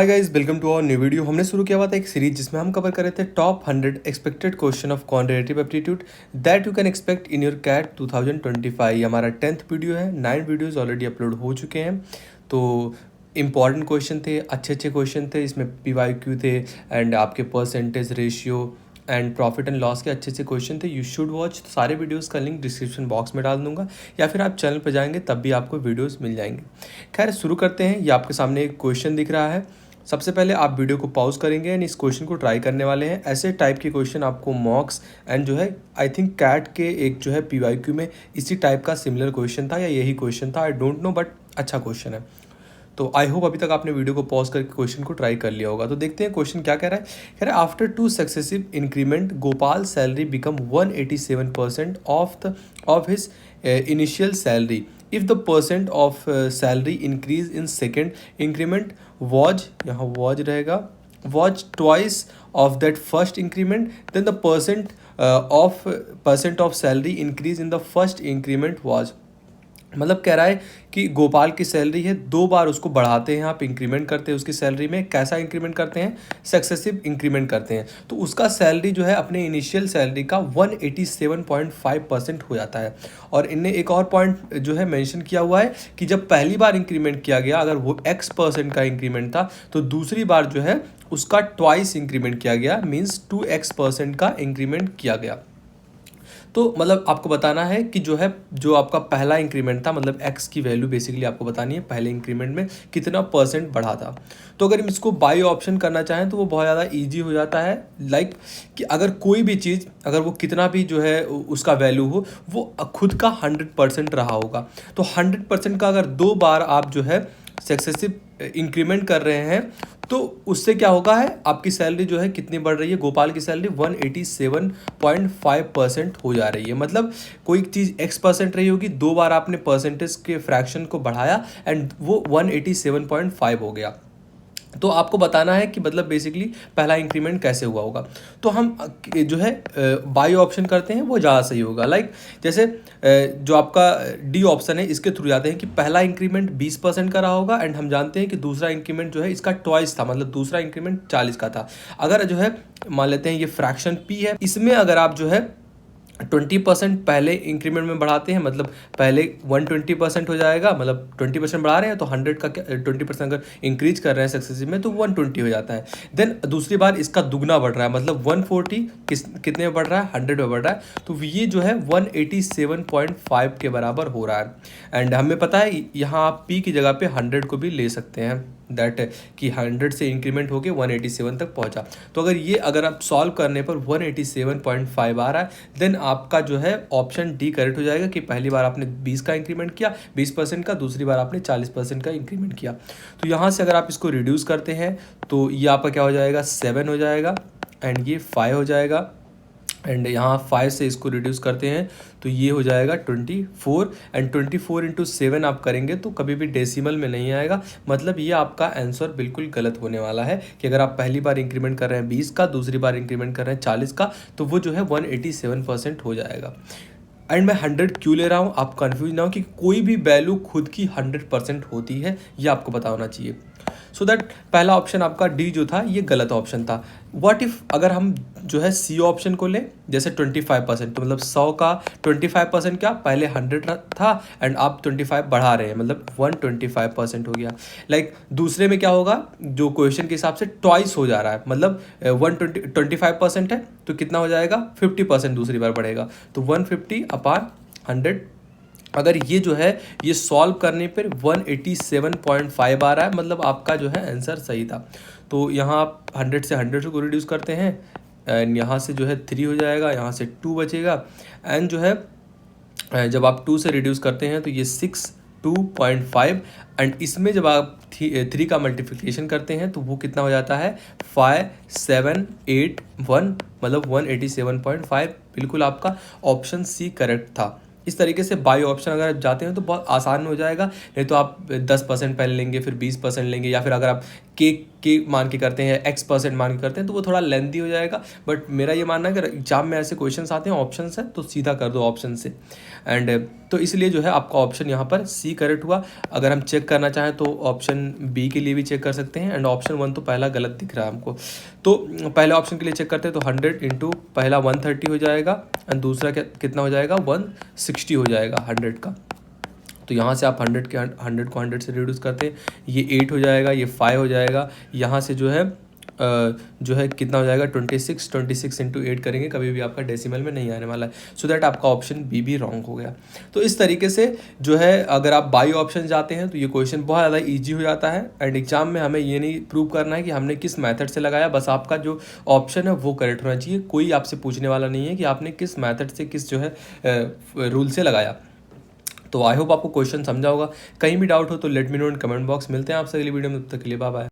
Hi guys, welcome to our new video. हमने शुरू किया हुआ था एक सीरीज जिसमें हम कवर कर रहे थे top 100 expected question of quantitative aptitude that you can expect in your CAT 2025। ये हमारा 10th वीडियो है। 9 वीडियोस ऑलरेडी अपलोड हो चुके हैं। तो इम्पॉर्टेंट क्वेश्चन थे, अच्छे क्वेश्चन थे। इसमें PYQ थे एंड आपके percentage ratio and profit and loss के अच्छे क्वेश्चन थे। You should watch. तो सारे वीडियोस का लिंक डिस्क्रिप्शन बॉक्स में डाल दूंगा या फिर आप चैनल पर जाएंगे तब भी आपको वीडियोस मिल जाएंगे। खैर शुरू करते हैं। ये आपके सामने एक क्वेश्चन दिख रहा है। सबसे पहले आप वीडियो को पॉज करेंगे एंड इस क्वेश्चन को ट्राई करने वाले हैं। ऐसे टाइप के क्वेश्चन आपको मॉक्स एंड जो है आई थिंक कैट के एक जो है PYQ में इसी टाइप का सिमिलर क्वेश्चन था या यही क्वेश्चन था, आई डोंट नो, बट अच्छा क्वेश्चन है। तो आई होप अभी तक आपने वीडियो को पॉज करके क्वेश्चन को ट्राई कर लिया होगा। तो देखते हैं क्वेश्चन क्या कह रहा है। कह रहा है after 2 successive increment Gopal salary become 187% of his initial salary if the percent of salary increase in second increment was, यहाँ was रहेगा, was twice of that first increment, then the percent of salary increase in the first increment was। मतलब कह रहा है कि गोपाल की salary है, 2 बार उसको बढ़ाते हैं आप, इंक्रीमेंट करते हैं उसकी सैलरी में। कैसा इंक्रीमेंट करते हैं? सक्सेसिव इंक्रीमेंट करते हैं। तो उसका सैलरी जो है अपने इनिशियल सैलरी का 187.5% हो जाता है। और इनने एक और पॉइंट जो है मेंशन किया हुआ है कि जब पहली बार इंक्रीमेंट किया गया, अगर वो X% का इंक्रीमेंट था, तो दूसरी बार जो है उसका ट्वाइस इंक्रीमेंट किया गया, मीन्स 2X% का इंक्रीमेंट किया गया। तो मतलब आपको बताना है कि जो आपका पहला इंक्रीमेंट था, मतलब एक्स की वैल्यू बेसिकली आपको बतानी है पहले इंक्रीमेंट में कितना % बढ़ा था। तो अगर हम इसको बाय ऑप्शन करना चाहें तो वो बहुत ज़्यादा इजी हो जाता है। लाइक कि अगर कोई भी चीज़, अगर वो कितना भी जो है उसका वैल्यू हो, वो खुद का 100% रहा होगा। तो 100% का अगर 2 बार आप जो है सक्सेसिव इंक्रीमेंट कर रहे हैं, तो उससे क्या होगा है, आपकी सैलरी जो है कितनी बढ़ रही है? गोपाल की सैलरी 187.5% हो जा रही है। मतलब कोई चीज़ X% रही होगी, 2 बार आपने परसेंटेज के फ्रैक्शन को बढ़ाया एंड वो 187.5 हो गया। तो आपको बताना है कि मतलब बेसिकली पहला इंक्रीमेंट कैसे हुआ होगा। तो हम जो है बाई ऑप्शन करते हैं, वो ज़्यादा सही होगा। लाइक जैसे जो आपका D ऑप्शन है, इसके थ्रू जाते हैं कि पहला इंक्रीमेंट 20% का रहा होगा एंड हम जानते हैं कि दूसरा इंक्रीमेंट जो है इसका ट्वाइस था, मतलब दूसरा इंक्रीमेंट 40 का था। अगर जो है मान लेते हैं ये फ्रैक्शन P है, इसमें अगर आप जो है 20% पहले इंक्रीमेंट में बढ़ाते हैं, मतलब पहले 120% हो जाएगा, मतलब 20% बढ़ा रहे हैं तो 100 का 20% अगर इंक्रीज कर रहे हैं सक्सेसिव में तो 120 हो जाता है। देन दूसरी बार इसका दुगना बढ़ रहा है, मतलब 140 कितने में बढ़ रहा है? 100 में बढ़ रहा है। तो ये जो है 187.5 के बराबर हो रहा है। एंड हमें पता है यहाँ आप P की जगह पे 100 को भी ले सकते हैं, दैट कि 100 से इंक्रीमेंट होके 187 तक पहुंचा। तो अगर आप सॉल्व करने पर 187.5 आ रहा है, देन आपका जो है ऑप्शन D करेक्ट हो जाएगा कि पहली बार आपने 20 का इंक्रीमेंट किया, 20% का, दूसरी बार आपने 40% का इंक्रीमेंट किया। तो यहाँ से अगर आप इसको रिड्यूस करते हैं तो ये आपका क्या हो जाएगा? 7 हो जाएगा एंड ये 5 हो जाएगा। एंड यहाँ 5 से इसको रिड्यूस करते हैं तो ये हो जाएगा 24 एंड 24 इंटू 7 आप करेंगे तो कभी भी डेसिमल में नहीं आएगा। मतलब ये आपका आंसर बिल्कुल गलत होने वाला है कि अगर आप पहली बार इंक्रीमेंट कर रहे हैं 20 का, दूसरी बार इंक्रीमेंट कर रहे हैं 40 का, तो वो जो है 187% हो जाएगा। एंड मैं 100 क्यों ले रहा हूँ, आप कन्फ्यूज ना हो कि कोई भी वैल्यू खुद की 100% होती है, ये आपको पता होना चाहिए। सो दैट पहला ऑप्शन आपका D जो था ये गलत ऑप्शन था। व्हाट इफ़ अगर हम जो है C ऑप्शन को लें, जैसे 25%, तो मतलब 100 का 25% क्या, पहले 100 था एंड आप 25 बढ़ा रहे हैं, मतलब 125% हो गया। लाइक दूसरे में क्या होगा, जो क्वेश्चन के हिसाब से ट्वाइस हो जा रहा है, मतलब 25% है तो कितना हो जाएगा? 50% दूसरी बार बढ़ेगा, तो 150/100। अगर ये जो है ये सॉल्व करने पर 187.5 आ रहा है, मतलब आपका जो है आंसर सही था। तो यहाँ आप 100 से 100 को रिड्यूस करते हैं एंड यहाँ से जो है 3 हो जाएगा, यहाँ से 2 बचेगा एंड जो है जब आप 2 से रिड्यूस करते हैं तो ये 6 2.5 एंड इसमें जब आप 3 का मल्टीप्लिकेशन करते हैं तो वो कितना हो जाता है? 5781, मतलब 187.5। बिल्कुल आपका ऑप्शन C करेक्ट था। इस तरीके से बाई ऑप्शन अगर आप जाते हैं तो बहुत आसान हो जाएगा। नहीं तो आप 10% पहले लेंगे, फिर 20% लेंगे, या फिर अगर आप के मान के करते हैं, x% मान के करते हैं, तो वो थोड़ा लेंथी हो जाएगा। बट मेरा ये मानना है कि एग्जाम में ऐसे क्वेश्चन आते हैं ऑप्शन से, तो सीधा कर दो ऑप्शन से। एंड तो इसलिए जो है आपका ऑप्शन यहाँ पर सी करेक्ट हुआ। अगर हम चेक करना चाहें तो ऑप्शन बी के लिए भी चेक कर सकते हैं। एंड ऑप्शन 1 तो पहला गलत दिख रहा है हमको, तो पहले ऑप्शन के लिए चेक करते हैं तो 100 इंटू पहला 130 हो जाएगा, एंड दूसरा कितना हो जाएगा 160 हो जाएगा 100 का। तो यहाँ से आप 100 को 100 से रिड्यूस करते हैं, ये 8 हो जाएगा, ये 5 हो जाएगा, यहाँ से जो है कितना हो जाएगा 26 इंटू 8 करेंगे, कभी भी आपका डेसिमल में नहीं आने वाला है। सो दैट आपका ऑप्शन बी भी रॉन्ग हो गया। तो इस तरीके से जो है अगर आप बाई ऑप्शन जाते हैं तो ये क्वेश्चन बहुत ज़्यादा ईजी हो जाता है। एंड एग्जाम में हमें ये नहीं प्रूव करना है कि हमने किस मेथड से लगाया, बस आपका जो ऑप्शन है वो करेक्ट होना चाहिए। कोई आपसे पूछने वाला नहीं है कि आपने किस मेथड से, किस जो है रूल से लगाया। तो आई होप आपको क्वेश्चन समझा होगा। कहीं भी डाउट हो तो let me know in comment box. मिलते हैं आपसे अगली वीडियो में, तब तक के लिए बाय बाय।